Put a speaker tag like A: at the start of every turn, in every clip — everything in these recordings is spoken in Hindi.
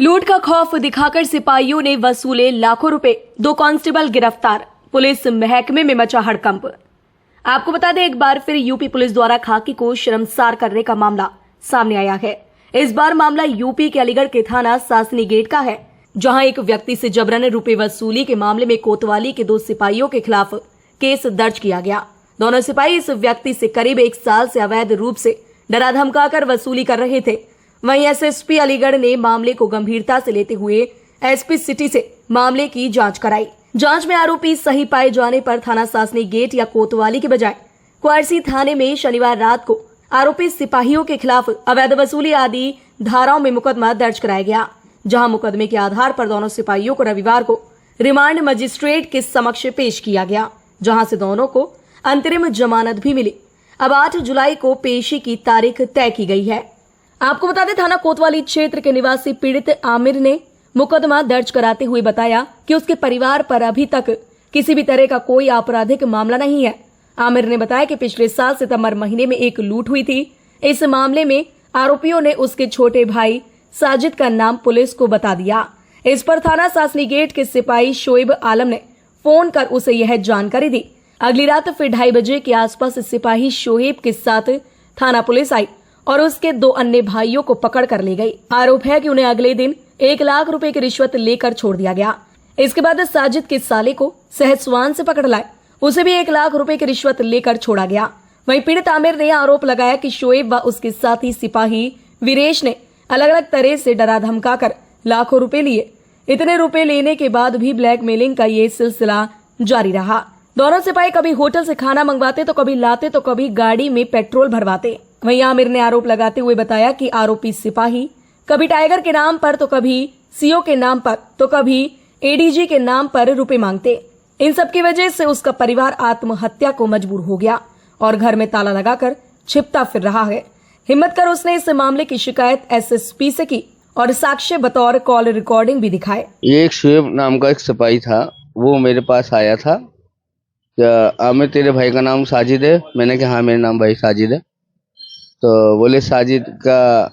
A: लूट का खौफ दिखाकर सिपाहियों ने वसूले लाखों रुपए, 2 कांस्टेबल गिरफ्तार, पुलिस महकमे में मचा हड़कंप। आपको बता दें, एक बार फिर यूपी पुलिस द्वारा खाकी को शर्मसार करने का मामला सामने आया है। इस बार मामला यूपी के अलीगढ़ के थाना सासनी गेट का है, जहां एक व्यक्ति से जबरन रुपए वसूली के मामले में कोतवाली के 2 सिपाहियों के खिलाफ केस दर्ज किया गया। दोनों सिपाही इस व्यक्ति से करीब 1 साल से अवैध रूप से डरा धमकाकर वसूली कर रहे थे। वहीं एसएसपी अलीगढ़ ने मामले को गंभीरता से लेते हुए एसपी सिटी से मामले की जांच कराई। जांच में आरोपी सही पाए जाने पर थाना सासनी गेट या कोतवाली के बजाय क्वारसी थाने में शनिवार रात को आरोपी सिपाहियों के खिलाफ अवैध वसूली आदि धाराओं में मुकदमा दर्ज कराया गया, जहां मुकदमे के आधार पर दोनों सिपाहियों को रविवार को रिमांड मजिस्ट्रेट के समक्ष पेश किया गया, जहां से दोनों को अंतरिम जमानत भी मिली। अब 8 जुलाई को पेशी की तारीख तय की गई है। आपको बता दें, थाना कोतवाली क्षेत्र के निवासी पीड़ित आमिर ने मुकदमा दर्ज कराते हुए बताया कि उसके परिवार पर अभी तक किसी भी तरह का कोई आपराधिक मामला नहीं है। आमिर ने बताया कि पिछले साल सितंबर महीने में एक लूट हुई थी। इस मामले में आरोपियों ने उसके छोटे भाई साजिद का नाम पुलिस को बता दिया। इस पर थाना सासनी गेट के सिपाही शोएब आलम ने फोन कर उसे यह जानकारी दी। अगली रात फिर 2:30 बजे के आसपास सिपाही शोएब के साथ थाना पुलिस आई और उसके 2 अन्य भाइयों को पकड़ कर ले गई। आरोप है कि उन्हें अगले दिन 1 लाख रुपए की रिश्वत लेकर छोड़ दिया गया। इसके बाद साजिद के साले को सहसवान से पकड़ लाए, उसे भी 1 लाख रुपए की रिश्वत लेकर छोड़ा गया। वहीं पीड़ित आमिर ने आरोप लगाया कि शोएब व उसके साथी सिपाही वीरेश ने अलग अलग तरह से डरा धमकाकर लाखों रुपए लिए। इतने रुपए लेने के बाद भी ब्लैकमेलिंग का ये सिलसिला जारी रहा। दोनों सिपाही कभी होटल से खाना मंगवाते तो कभी लाते तो कभी गाड़ी में पेट्रोल भरवाते। वहीं आमिर ने आरोप लगाते हुए बताया कि आरोपी सिपाही कभी टाइगर के नाम पर तो कभी सीओ के नाम पर तो कभी एडीजी के नाम पर रुपए मांगते। इन सब की वजह से उसका परिवार आत्महत्या को मजबूर हो गया और घर में ताला लगाकर छिपता फिर रहा है। हिम्मत कर उसने इस मामले की शिकायत एसएसपी से की और साक्ष्य बतौर कॉल रिकॉर्डिंग भी दिखाए।
B: ये एक शुएब नाम का एक सिपाही था, वो मेरे पास आया था। आमिर, तेरे भाई का नाम साजिद है? मैंने कहा हाँ, मेरा नाम भाई साजिद है। तो बोले साजिद का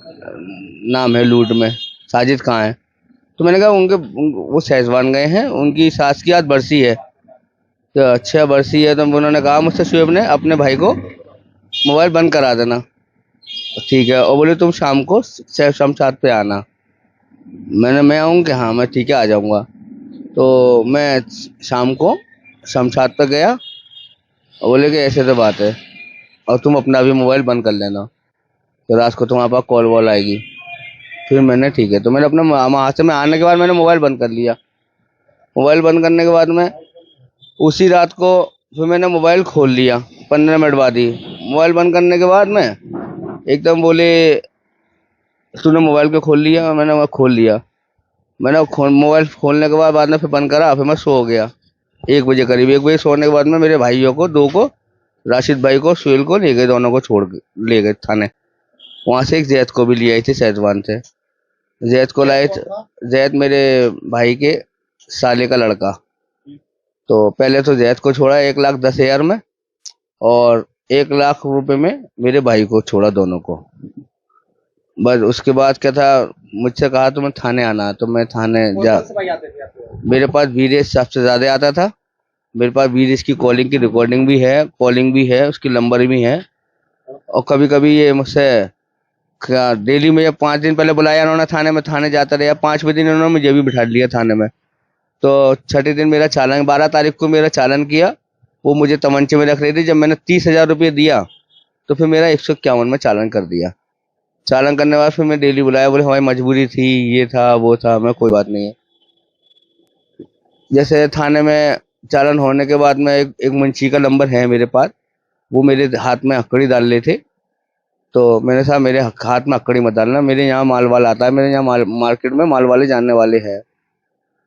B: नाम है लूट में, साजिद कहाँ है? तो मैंने कहा वो सहसवान गए हैं, उनकी सास की आज बरसी है। तो अच्छा बरसी है, तो उन्होंने कहा मुझसे शुएब ने अपने भाई को मोबाइल बंद करा देना। ठीक है। और बोले तुम शाम को शमशाद पे आना। मैं आऊँ कि हाँ मैं ठीक है आ जाऊँगा। तो मैं शाम को शमशाद पे गया और बोले कि ऐसे तो बात है और तुम अपना भी मोबाइल बंद कर लेना, तो रात को तुम्हारे पास कॉल वॉल आएगी। फिर मैंने ठीक है, तो मैंने अपना वहाँ से मैं आने के बाद मैंने मोबाइल बंद कर लिया। मोबाइल बंद करने के बाद में उसी रात को फिर मैंने मोबाइल खोल लिया 15 मिनट बाद ही। मोबाइल बंद करने के बाद में एकदम बोले तूने मोबाइल क्यों खोल लिया? मैंने खोल लिया। मोबाइल खोलने के बाद में फिर बंद करा, फिर मैं सो गया 1 बजे करीब। 1 बजे सोने के बाद में मेरे भाइयों को 2 को, राशिद भाई को, सुहेल को ले गए, दोनों को छोड़ ले गए थाने। वहाँ से एक जैद को भी ले आई थी सहसवान से। जैद को लाए थे, जैद मेरे भाई के साले का लड़का। तो पहले तो जैद को छोड़ा 1,10,000 में और 1 लाख रुपए में मेरे भाई को छोड़ा, दोनों को। बस उसके बाद क्या था, मुझसे कहा तुम्हें थाने आना, तो मैं थाने जा। मेरे पास वीरेश सबसे ज्यादा आता था। मेरे पास वीरेश की कॉलिंग की रिकॉर्डिंग भी है, कॉलिंग भी है, उसकी नंबर भी है। और कभी कभी ये मुझसे डेली मुझे 5 दिन पहले बुलाया उन्होंने थाने में, थाने जाता रहा। 5वें दिन उन्होंने मुझे भी बिठा लिया थाने में। तो 6ठे दिन मेरा चालान, 12 तारीख को मेरा चालान किया। वो मुझे तमंचे में रख रही थी। जब मैंने 30,000 रुपये दिया तो फिर मेरा 151 में चालान कर दिया। चालान करने के बाद फिर मैं डेली बुलाया, बोले हमारी मजबूरी थी, ये था वो था। मैं कोई बात नहीं है। जैसे थाने में चालान होने के बाद में एक मुंशी का नंबर है मेरे पास, वो मेरे हाथ में हकड़ी डाल रहे थे। तो मैंने कहा मेरे हाथ में हकड़ी मत डालना, मेरे यहाँ माल वाला आता है, मेरे यहाँ मार्केट में माल वाले जानने वाले हैं।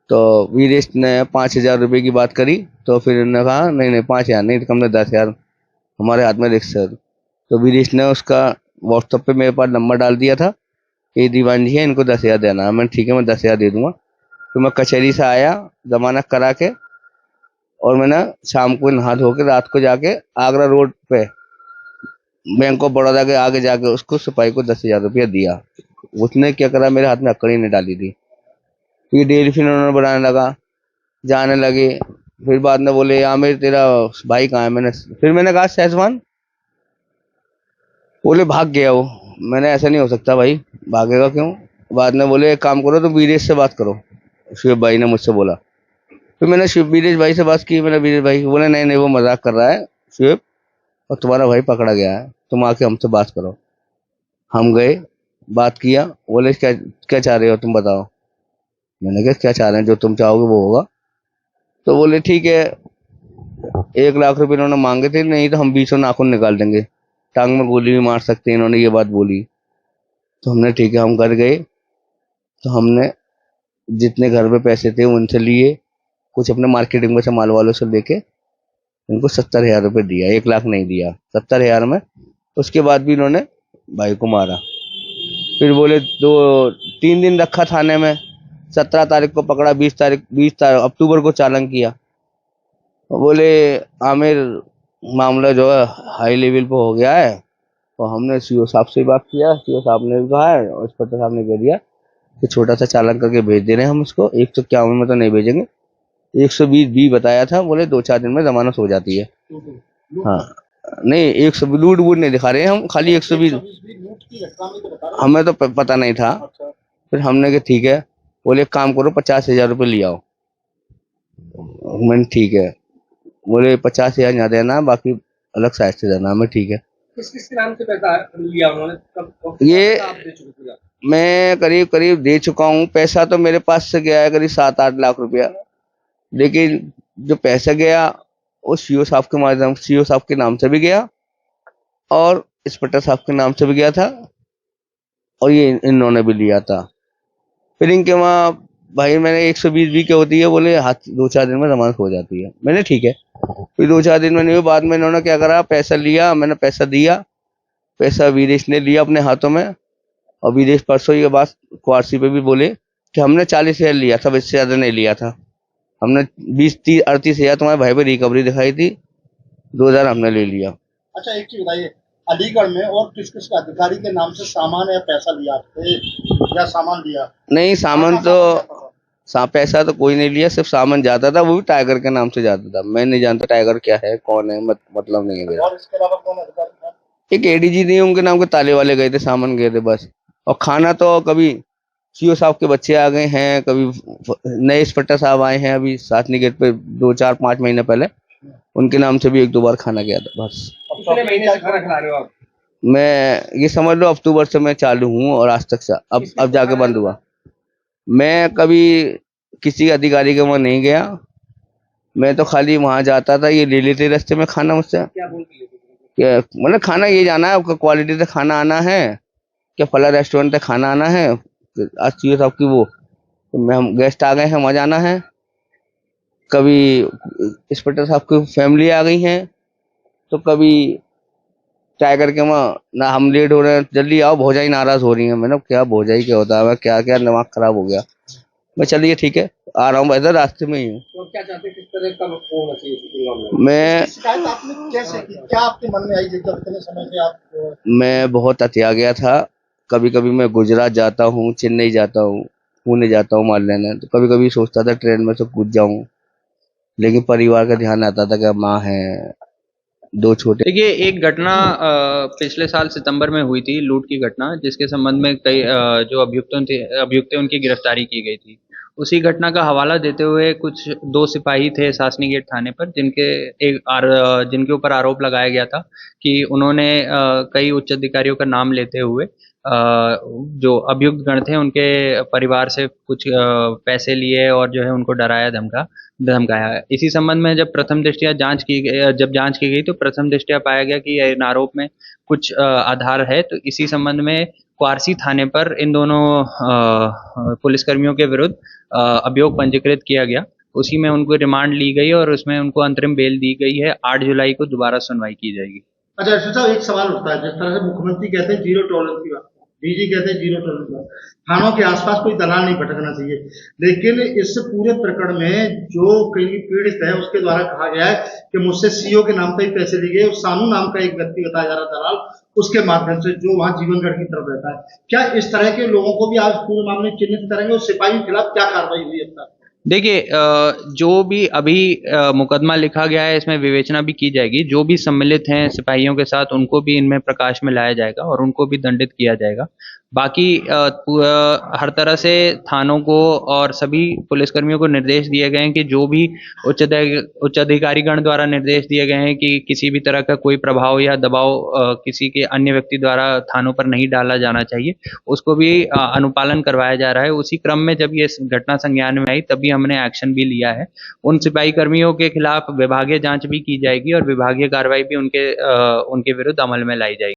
B: तो वीरेश ने 5,000 रुपये की बात करी। तो फिर उन्होंने कहा नहीं 5,000 नहीं, तो हमने 10,000 हमारे हाथ में रिक्स है। तो वीरेश ने उसका व्हाट्सएप पे मेरे पास नंबर डाल दिया था, ये दीवान जी है, इनको 10,000 देना। मैंने ठीक है, मैं 10,000 दे दूंगा। तो मैं कचहरी से आया जमानत करा के, और मैंने शाम को नहा धो के रात को जाके आगरा रोड पे बैंक ऑफ बड़ौदा के आगे जाके उसको सिपाही को 10,000 रुपया दिया। उसने क्या करा, मेरे हाथ में हकड़ी ने डाली थी। ये डेली फिर उन्होंने बनाने लगा, जाने लगे। फिर बाद में बोले आमिर तेरा भाई कहाँ है? मैंने कहा सहजवान। बोले भाग गया वो। मैंने ऐसा नहीं हो सकता भाई, भागेगा क्यों? बाद में बोले एक काम करो तो वीरेश से बात करो, शुएब भाई ने मुझसे बोला। फिर मैंने वीरेश भाई से बात की। मैंने वीरेश भाई को बोला नहीं नहीं वो मजाक कर रहा है शुएब, और तुम्हारा भाई पकड़ा गया है, तुम आके हमसे बात करो। हम गए, बात किया। बोले क्या क्या चाह रहे हो तुम बताओ। मैंने कहा क्या चाह रहे हैं, जो तुम चाहोगे वो होगा। तो बोले ठीक है, 1 लाख रुपए इन्होंने मांगे थे, नहीं तो हम 20 नाखून निकाल देंगे, टांग में गोली भी मार सकते हैं, इन्होंने ये बात बोली। तो हमने ठीक है, हम घर गए। तो हमने जितने घर पे पैसे थे उनसे लिए, कुछ अपने मार्केटिंग में से माल वालों से लेके इनको 70,000 रुपये दिया, 1 लाख नहीं दिया, 70,000 में। उसके बाद भी इन्होंने भाई को मारा। फिर बोले 2-3 दिन रखा थाने में, 17 तारीख को पकड़ा, 20 अक्टूबर को चालान किया। बोले आमिर मामला जो है हाई लेवल पे हो गया है। तो हमने सीओ साहब से बात किया, सीओ साहब ने भी कहा है और इंस्पेक्टर साहब ने कह दिया कि छोटा सा चालान करके भेज दे रहे हैं हम इसको, 151 में तो नहीं भेजेंगे, 120 भी बताया था। बोले 2-4 दिन में जमानत हो जाती है। हाँ नहीं, 120 लूट वूट नहीं दिखा रहे हैं हम, खाली 120। हमें तो पता नहीं था। फिर हमने कहा ठीक है। बोले एक काम करो 50,000 रुपये ले आओ। मैंने ठीक है। बोले 50,000 यहाँ देना, बाकी अलग साइड से देना। मैं ठीक है।
C: किस किस नाम से पैसा लिया उन्होंने?
B: ये
C: आप दे चुके थे?
B: मैं करीब करीब दे चुका हूँ। पैसा तो मेरे पास से गया है करीब 7-8 लाख रुपया, लेकिन जो पैसा गया वो सीओ साहब के माध्यम, सीओ साहब के नाम से भी गया और इंस्पेक्टर साहब के नाम से भी गया था, और ये इन्होंने भी लिया था। फिर इनके वहाँ भाई मैंने 120 भी क्या होती है, बोले हाथ 2-4 दिन में जमानत हो जाती है। मैंने ठीक है। फिर 2-4 दिन में नहीं हुई। बाद में इन्होंने क्या करा, पैसा लिया, मैंने पैसा दिया, पैसा वीरेश ने लिया अपने हाथों में। और विदेश परसों ये बात क्वारसी पे भी बोले कि हमने 40,000 लिया था, इससे ज्यादा नहीं लिया था। हमने 20-30-38,000 तुम्हारे भाई पे रिकवरी दिखाई थी, 2,000 हमने ले लिया।
C: अच्छा एक चीज बताइए, अलीगढ़ में और किस किस अधिकारी के नाम से सामान या पैसा लिया आपने या सामान दिया?
B: नहीं सामान तो पैसा तो कोई नहीं लिया, सिर्फ सामान जाता था, वो भी टाइगर के नाम से जाता था। मैं नहीं जानता टाइगर क्या है, कौन है, मतलब नहीं है मेरा।
C: और इसके अलावा कौन अधिकारी था?
B: एक एडीजी नहीं, उनके नाम के ताले वाले गए थे, सामान गए थे बस। और खाना तो कभी सीओ साहब के बच्चे आ गए हैं, कभी नए इंस्पेक्टर साहब आए हैं अभी सातनी गेट पे 2-4-5 महीने पहले, उनके नाम से भी 1-2 बार खाना गया था बस।
C: कितने महीने से खाना खिला रहे हो आप?
B: मैं ये समझ लो अक्टूबर से मैं चालू हूँ और आज तक से अब जाके बंद हुआ। मैं कभी किसी अधिकारी के वहाँ नहीं गया, मैं तो खाली वहाँ जाता था, ये ले लेते रास्ते में खाना मुझसे।
C: क्या बोल के लेते थे?
B: क्या मतलब खाना ये जाना है, आपका क्वालिटी से खाना आना है, क्या फला रेस्टोरेंट से खाना आना है, आज सीओ साहब की वो मैं हम गेस्ट आ गए हैं वहाँ जाना है। कभी इंस्पेक्टर साहब की फैमिली आ गई है, तो कभी टाइगर के वहाँ ना हम लेट हो रहे हैं, जल्दी आओ, भौजाई नाराज हो रही है। मैंने क्या भौजाई क्या होता है, क्या क्या दिमाग खराब हो गया। मैं चलिए ठीक है आ रहा हूँ, वैसे रास्ते में ही हूँ।
C: तो क्या चाहते हैं, किस तरह का होना चाहिए इस मामले में?
B: मैं
C: शिकायत आपने कैसे की, क्या आपके मन में आई जब इतने समय से आप?
B: मैं बहुत अतिया गया था। कभी कभी मैं गुजरात जाता हूँ, चेन्नई जाता हूँ, पुणे जाता हूँ माल लेने, तो कभी कभी सोचता था ट्रेन में से कूद जाऊं, लेकिन परिवार का ध्यान आता था कि माँ है, 2 छोटे।
D: देखिए एक घटना पिछले साल सितंबर में हुई थी, लूट की घटना, जिसके संबंध में कई जो अभियुक्त थे उनकी गिरफ्तारी की गई थी। उसी घटना का हवाला देते हुए कुछ 2 सिपाही थे सासनी गेट थाने पर, जिनके ऊपर आरोप लगाया गया था कि उन्होंने कई उच्च अधिकारियों का नाम लेते हुए जो अभियुक्त गण थे उनके परिवार से कुछ पैसे लिए और जो है उनको डराया धमकाया। इसी संबंध में जब जांच की गई तो प्रथम दृष्टया पाया गया कि इन आरोप में कुछ आधार है। तो इसी संबंध में क्वारसी थाने पर इन दोनों पुलिसकर्मियों के विरुद्ध अभियोग पंजीकृत किया गया। उसी में उनको रिमांड ली गई और उसमें उनको अंतरिम बेल दी गई है। 8 जुलाई को दोबारा सुनवाई की जाएगी।
C: अच्छा साहब, एक सवाल उठता है, जिस तरह से मुख्यमंत्री कहते हैं जीरो टॉलरेंस की बात, डीजी कहते हैं जीरो टॉलरेंस। थानों के आसपास कोई दलाल नहीं भटकना चाहिए, लेकिन इस पूरे प्रकरण में जो कई पीड़ित है उसके द्वारा कहा गया है कि मुझसे सीओ के नाम पे ही पैसे लिए गए, सानू नाम का एक व्यक्ति बताया जा रहा दलाल, उसके माध्यम से जो वहां जीवनगढ़ की तरफ रहता है। क्या इस तरह के लोगों को भी आज पूरे मामले में चिन्हित करेंगे और सिपाही के खिलाफ क्या कार्रवाई हुई अब तक?
D: देखिए, जो भी अभी मुकदमा लिखा गया है इसमें विवेचना भी की जाएगी। जो भी सम्मिलित हैं सिपाहियों के साथ उनको भी इनमें प्रकाश में लाया जाएगा और उनको भी दंडित किया जाएगा। बाकी हर तरह से थानों को और सभी पुलिसकर्मियों को निर्देश दिए गए हैं कि जो भी उच्च अधिकारीगण द्वारा निर्देश दिए गए हैं कि किसी भी तरह का कोई प्रभाव या दबाव किसी के अन्य व्यक्ति द्वारा थानों पर नहीं डाला जाना चाहिए, उसको भी अनुपालन करवाया जा रहा है। उसी क्रम में जब ये घटना संज्ञान में आई तभी हमने एक्शन भी लिया है। उन सिपाही कर्मियों के खिलाफ विभागीय जांच भी की जाएगी और विभागीय कार्रवाई भी उनके विरुद्ध अमल में लाई जाएगी।